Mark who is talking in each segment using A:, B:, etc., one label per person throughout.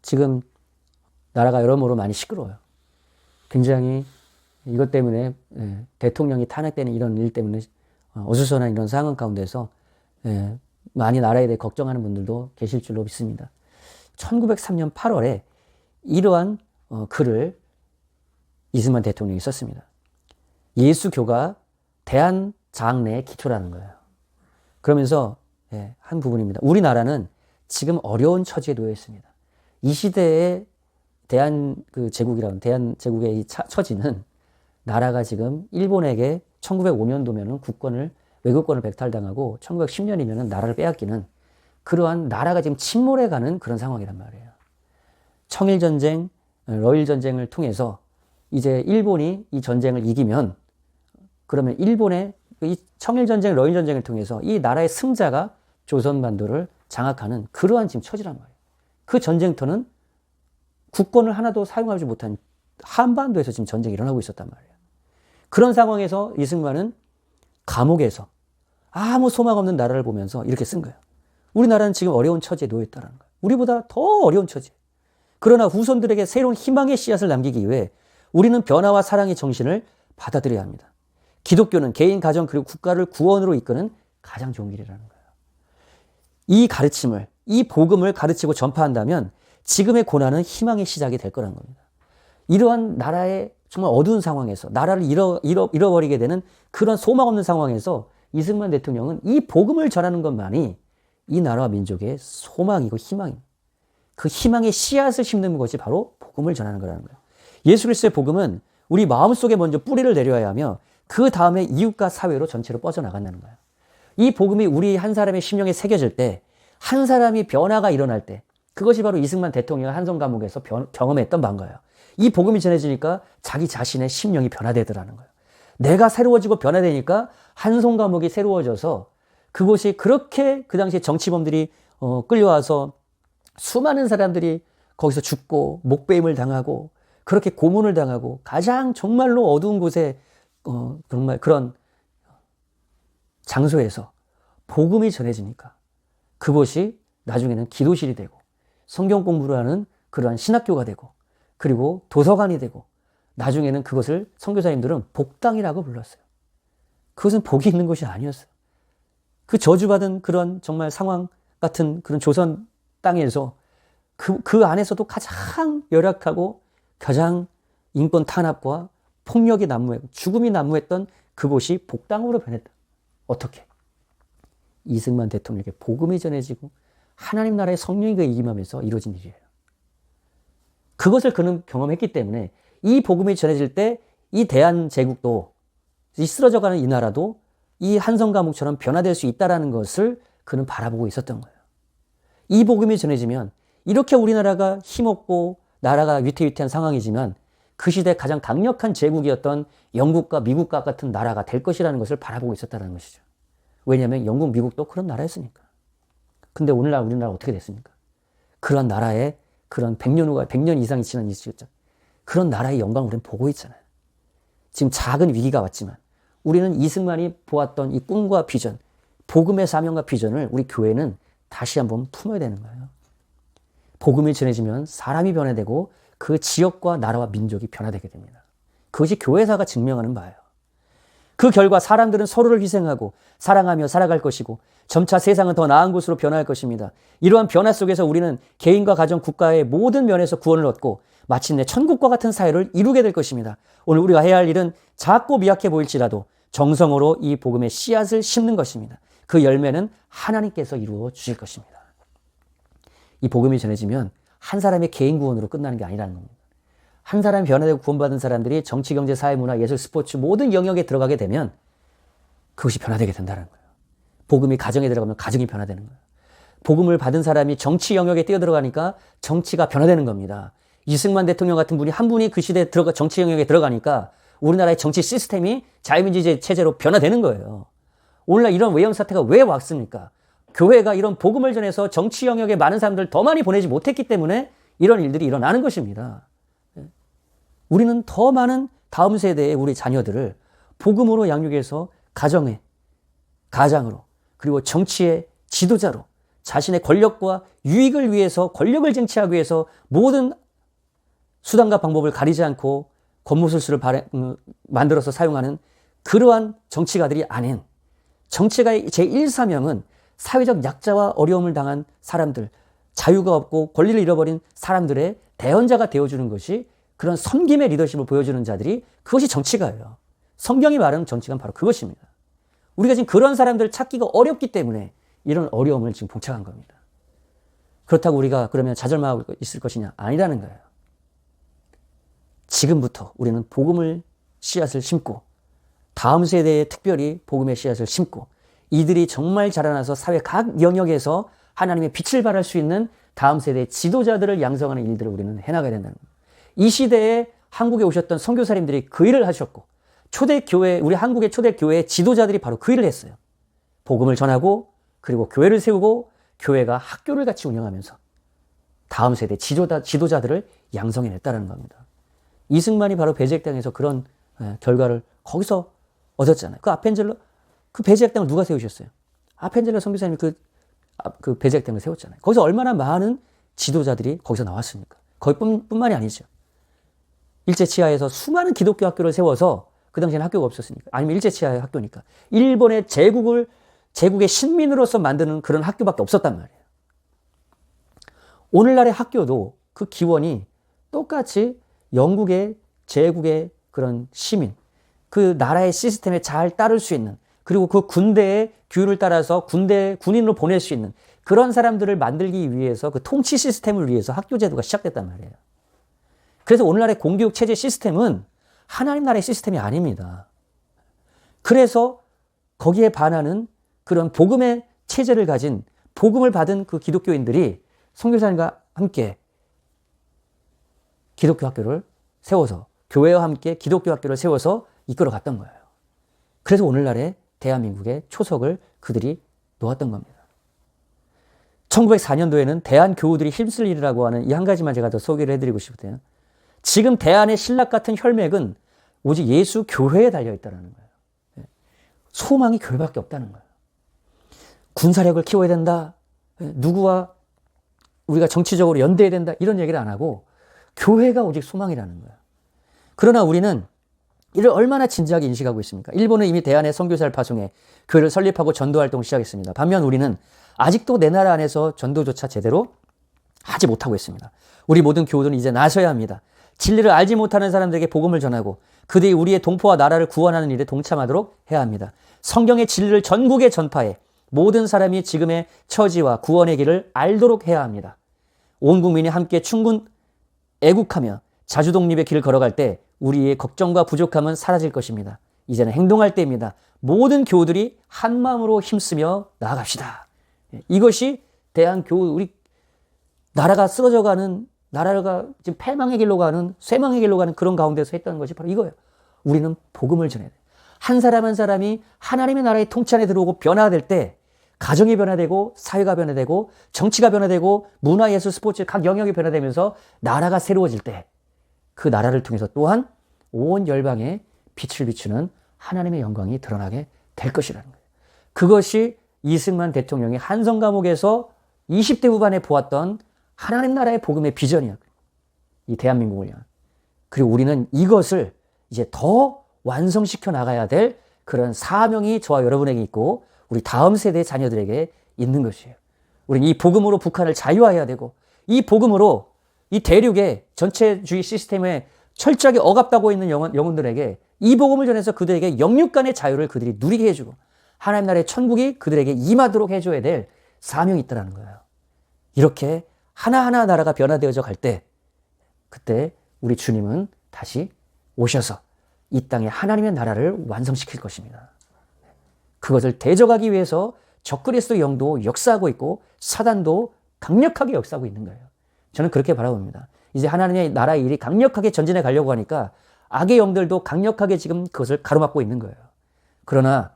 A: 지금 나라가 여러모로 많이 시끄러워요. 굉장히 이것 때문에 대통령이 탄핵되는 이런 일 때문에 어수선한 이런 상황 가운데서 많이 나라에 대해 걱정하는 분들도 계실 줄로 믿습니다. 1903년 8월에 이러한 글을 이승만 대통령이 썼습니다. 예수교가 대한장래의 기초라는 거예요. 그러면서 한 부분입니다. 우리나라는 지금 어려운 처지에 놓여 있습니다. 이 시대의 대한제국의 이 처지는 나라가 지금 일본에게 1905년도면은 외국권을 백탈당하고 1910년이면은 나라를 빼앗기는 그러한 나라가 지금 침몰해가는 그런 상황이란 말이에요. 청일전쟁, 러일전쟁을 통해서 이제 일본이 이 전쟁을 이기면 그러면 일본의 이 청일전쟁, 러일전쟁을 통해서 이 나라의 승자가 조선반도를 장악하는 그러한 지금 처지란 말이에요. 그 전쟁터는 국권을 하나도 사용하지 못한 한반도에서 지금 전쟁이 일어나고 있었단 말이에요. 그런 상황에서 이승만은 감옥에서 아무 소망 없는 나라를 보면서 이렇게 쓴 거예요. 우리나라는 지금 어려운 처지에 놓여 있다는 거예요. 우리보다 더 어려운 처지. 그러나 후손들에게 새로운 희망의 씨앗을 남기기 위해 우리는 변화와 사랑의 정신을 받아들여야 합니다. 기독교는 개인, 가정, 그리고 국가를 구원으로 이끄는 가장 좋은 길이라는 거예요. 이 가르침을, 이 복음을 가르치고 전파한다면 지금의 고난은 희망의 시작이 될 거라는 겁니다. 이러한 나라의 정말 어두운 상황에서 나라를 잃어버리게 되는 그런 소망 없는 상황에서 이승만 대통령은 이 복음을 전하는 것만이 이 나라와 민족의 소망이고 희망입니다. 그 희망의 씨앗을 심는 것이 바로 복음을 전하는 거라는 거예요. 예수 그리스도의 복음은 우리 마음속에 먼저 뿌리를 내려야 하며 그 다음에 이웃과 사회로 전체로 뻗어나간다는 거예요. 이 복음이 우리 한 사람의 심령에 새겨질 때, 한 사람이 변화가 일어날 때, 그것이 바로 이승만 대통령이 한성 감옥에서 경험했던 바인 거예요. 이 복음이 전해지니까 자기 자신의 심령이 변화되더라는 거예요. 내가 새로워지고 변화되니까 한성 감옥이 새로워져서 그곳이 그렇게 그 당시에 정치범들이 끌려와서 수많은 사람들이 거기서 죽고 목베임을 당하고 그렇게 고문을 당하고 가장 정말로 어두운 곳에 정말 그런 장소에서 복음이 전해지니까 그곳이 나중에는 기도실이 되고 성경 공부를 하는 그러한 신학교가 되고 그리고 도서관이 되고 나중에는 그것을 선교사님들은 복당이라고 불렀어요. 그것은 복이 있는 것이 아니었어요. 그 저주받은 그런 정말 상황 같은 그런 조선 땅에서 그 안에서도 가장 열악하고 가장 인권 탄압과 폭력이 난무했고 죽음이 난무했던 그곳이 복당으로 변했다. 어떻게? 이승만 대통령에게 복음이 전해지고 하나님 나라의 성령이 그에 임하면서 이루어진 일이에요. 그것을 그는 경험했기 때문에 이 복음이 전해질 때 이 대한제국도 이 쓰러져가는 이 나라도 이 한성감옥처럼 변화될 수 있다는 것을 그는 바라보고 있었던 거예요. 이 복음이 전해지면 이렇게 우리나라가 힘없고 나라가 위태위태한 상황이지만 그 시대 가장 강력한 제국이었던 영국과 미국과 같은 나라가 될 것이라는 것을 바라보고 있었다는 것이죠. 왜냐하면 영국, 미국도 그런 나라였으니까. 근데 오늘날 우리나라 어떻게 됐습니까? 그런 나라의 그런 100년 이상이 지난 시점, 그런 나라의 영광을 우리는 보고 있잖아요. 지금 작은 위기가 왔지만 우리는 이승만이 보았던 이 꿈과 비전, 복음의 사명과 비전을 우리 교회는 다시 한번 품어야 되는 거예요. 복음이 전해지면 사람이 변화되고 그 지역과 나라와 민족이 변화되게 됩니다. 그것이 교회사가 증명하는 바예요. 그 결과 사람들은 서로를 희생하고 사랑하며 살아갈 것이고 점차 세상은 더 나은 곳으로 변화할 것입니다. 이러한 변화 속에서 우리는 개인과 가정, 국가의 모든 면에서 구원을 얻고 마침내 천국과 같은 사회를 이루게 될 것입니다. 오늘 우리가 해야 할 일은 작고 미약해 보일지라도 정성으로 이 복음의 씨앗을 심는 것입니다. 그 열매는 하나님께서 이루어 주실 것입니다. 이 복음이 전해지면 한 사람의 개인 구원으로 끝나는 게 아니라는 겁니다. 한 사람이 변화되고 구원받은 사람들이 정치, 경제, 사회, 문화, 예술, 스포츠 모든 영역에 들어가게 되면 그것이 변화되게 된다는 거예요. 복음이 가정에 들어가면 가정이 변화되는 거예요. 복음을 받은 사람이 정치 영역에 뛰어들어가니까 정치가 변화되는 겁니다. 이승만 대통령 같은 분이 한 분이 그 시대에 정치 영역에 들어가니까 우리나라의 정치 시스템이 자유민주주의 체제로 변화되는 거예요. 오늘날 이런 외형 사태가 왜 왔습니까? 교회가 이런 복음을 전해서 정치 영역에 많은 사람들 더 많이 보내지 못했기 때문에 이런 일들이 일어나는 것입니다. 우리는 더 많은 다음 세대의 우리 자녀들을 복음으로 양육해서 가정에, 가장으로, 그리고 정치의 지도자로, 자신의 권력과 유익을 위해서, 권력을 쟁취하기 위해서 모든 수단과 방법을 가리지 않고 권모술수를 만들어서 사용하는 그러한 정치가들이 아닌, 정치가의 제1사명은 사회적 약자와 어려움을 당한 사람들, 자유가 없고 권리를 잃어버린 사람들의 대언자가 되어주는 것이, 그런 섬김의 리더십을 보여주는 자들이, 그것이 정치가예요. 성경이 말하는 정치가는 바로 그것입니다. 우리가 지금 그런 사람들을 찾기가 어렵기 때문에 이런 어려움을 지금 봉착한 겁니다. 그렇다고 우리가 그러면 좌절만 하고 있을 것이냐? 아니라는 거예요. 지금부터 우리는 복음을 씨앗을 심고, 다음 세대에 특별히 복음의 씨앗을 심고, 이들이 정말 자라나서 사회 각 영역에서 하나님의 빛을 발할 수 있는 다음 세대의 지도자들을 양성하는 일들을 우리는 해나가야 된다는 거예요. 이 시대에 한국에 오셨던 선교사님들이 그 일을 하셨고, 초대교회, 우리 한국의 초대교회의 지도자들이 바로 그 일을 했어요. 복음을 전하고, 그리고 교회를 세우고, 교회가 학교를 같이 운영하면서 다음 세대 지도자들을 양성해냈다는 겁니다. 이승만이 바로 배제학당에서 그런 결과를 거기서 얻었잖아요. 그 아펜젤러, 그 배제학당을 누가 세우셨어요? 아펜젤러 선교사님이 그 배제학당을 세웠잖아요. 거기서 얼마나 많은 지도자들이 거기서 나왔습니까? 거기뿐만이 아니죠. 일제치하에서 수많은 기독교 학교를 세워서, 그 당시에는 학교가 없었으니까, 아니면 일제치하의 학교니까, 일본의 제국의 신민으로서 만드는 그런 학교밖에 없었단 말이에요. 오늘날의 학교도 그 기원이 똑같이 영국의 제국의 그런 시민, 그 나라의 시스템에 잘 따를 수 있는, 그리고 그 군대의 규율을 따라서 군인으로 보낼 수 있는 그런 사람들을 만들기 위해서, 그 통치 시스템을 위해서 학교 제도가 시작됐단 말이에요. 그래서 오늘날의 공교육 체제 시스템은 하나님 나라의 시스템이 아닙니다. 그래서 거기에 반하는 그런 복음의 체제를 가진, 복음을 받은 그 기독교인들이 선교사님과 함께 기독교 학교를 세워서, 교회와 함께 기독교 학교를 세워서 이끌어 갔던 거예요. 그래서 오늘날의 대한민국의 초석을 그들이 놓았던 겁니다. 1904년도에는 대한교우들이 힘쓸 일이라고 하는 이 한 가지만 제가 더 소개를 해드리고 싶어요. 지금 대한의 신락 같은 혈맥은 오직 예수 교회에 달려있다는 거예요. 소망이 교회밖에 없다는 거예요. 군사력을 키워야 된다, 누구와 우리가 정치적으로 연대해야 된다, 이런 얘기를 안 하고 교회가 오직 소망이라는 거예요. 그러나 우리는 이를 얼마나 진지하게 인식하고 있습니까? 일본은 이미 대한의 선교사를 파송해 교회를 설립하고 전도활동을 시작했습니다. 반면 우리는 아직도 내 나라 안에서 전도조차 제대로 하지 못하고 있습니다. 우리 모든 교우들은 이제 나서야 합니다. 진리를 알지 못하는 사람들에게 복음을 전하고 그들이 우리의 동포와 나라를 구원하는 일에 동참하도록 해야 합니다. 성경의 진리를 전국에 전파해 모든 사람이 지금의 처지와 구원의 길을 알도록 해야 합니다. 온 국민이 함께 충분 애국하며 자주독립의 길을 걸어갈 때 우리의 걱정과 부족함은 사라질 것입니다. 이제는 행동할 때입니다. 모든 교우들이 한 마음으로 힘쓰며 나아갑시다. 이것이 대한교우, 우리 나라가 쓰러져가는, 나라가 지금 패망의 길로 가는, 쇠망의 길로 가는 그런 가운데서 했다는 것이 바로 이거예요. 우리는 복음을 전해야 돼요. 한 사람 한 사람이 하나님의 나라의 통치 안에 들어오고 변화될 때 가정이 변화되고 사회가 변화되고 정치가 변화되고 문화, 예술, 스포츠 각 영역이 변화되면서 나라가 새로워질 때 그 나라를 통해서 또한 온 열방에 빛을 비추는 하나님의 영광이 드러나게 될 것이라는 거예요. 그것이 이승만 대통령이 한성 감옥에서 20대 후반에 보았던 하나님 나라의 복음의 비전이야. 이 대한민국을 향한. 그리고 우리는 이것을 이제 더 완성시켜 나가야 될 그런 사명이 저와 여러분에게 있고 우리 다음 세대의 자녀들에게 있는 것이에요. 우리는 이 복음으로 북한을 자유화해야 되고 이 복음으로 이 대륙의 전체주의 시스템에 철저하게 억압되고 있는 영혼들에게 이 복음을 전해서 그들에게 영육간의 자유를 그들이 누리게 해주고 하나님 나라의 천국이 그들에게 임하도록 해줘야 될 사명이 있다는 거예요. 이렇게 하나하나 나라가 변화되어져 갈 때 그때 우리 주님은 다시 오셔서 이 땅에 하나님의 나라를 완성시킬 것입니다. 그것을 대적하기 위해서 적그리스도 영도 역사하고 있고 사단도 강력하게 역사하고 있는 거예요. 저는 그렇게 바라봅니다. 이제 하나님의 나라의 일이 강력하게 전진해 가려고 하니까 악의 영들도 강력하게 지금 그것을 가로막고 있는 거예요. 그러나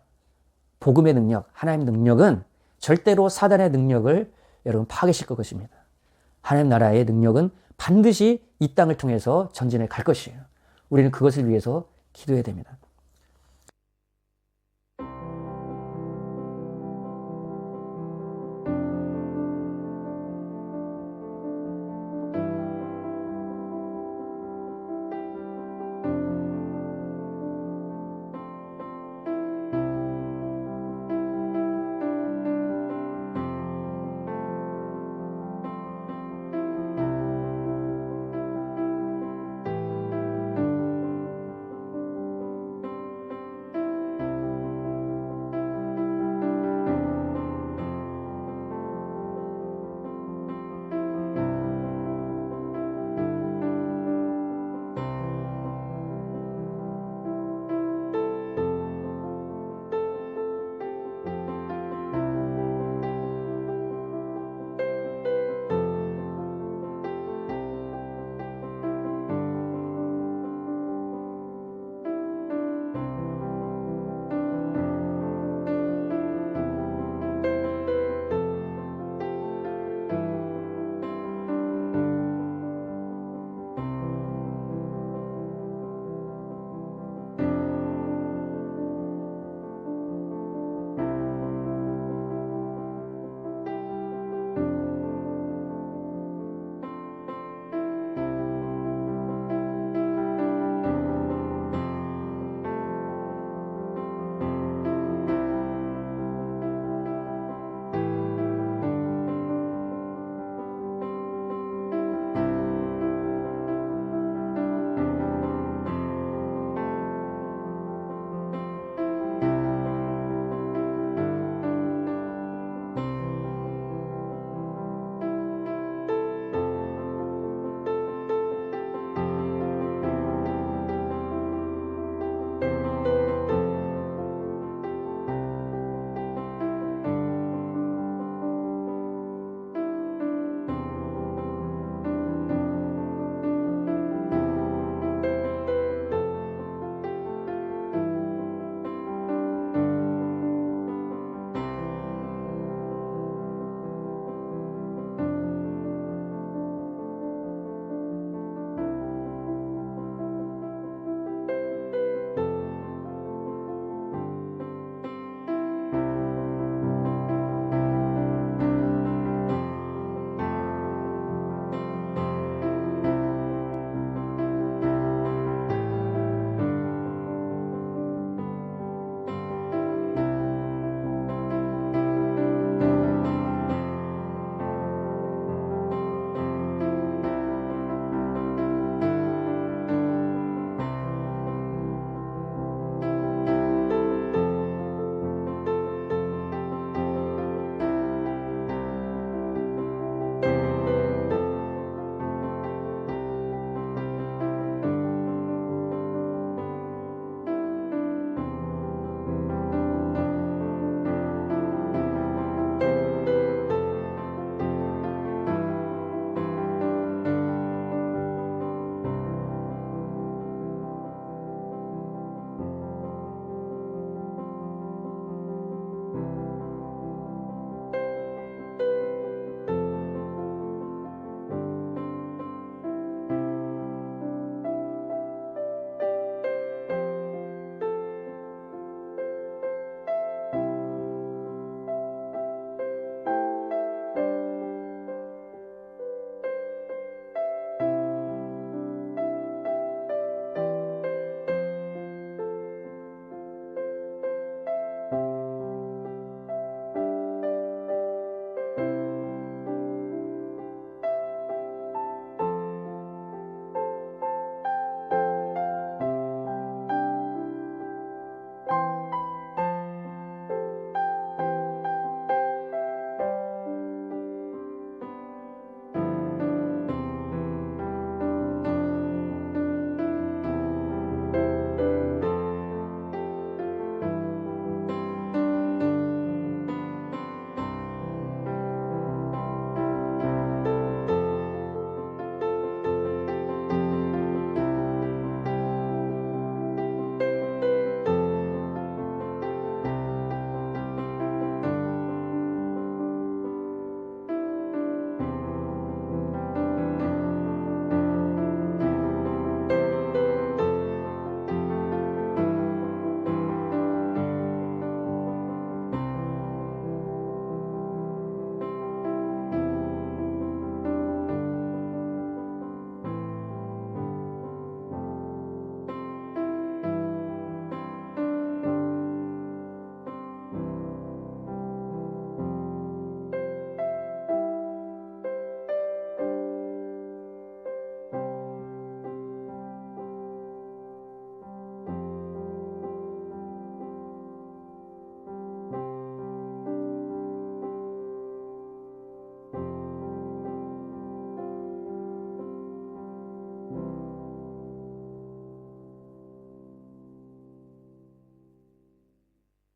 A: 복음의 능력, 하나님의 능력은 절대로 사단의 능력을 여러분 파괴시킬 것입니다. 하나님 나라의 능력은 반드시 이 땅을 통해서 전진해 갈 것이에요. 우리는 그것을 위해서 기도해야 됩니다.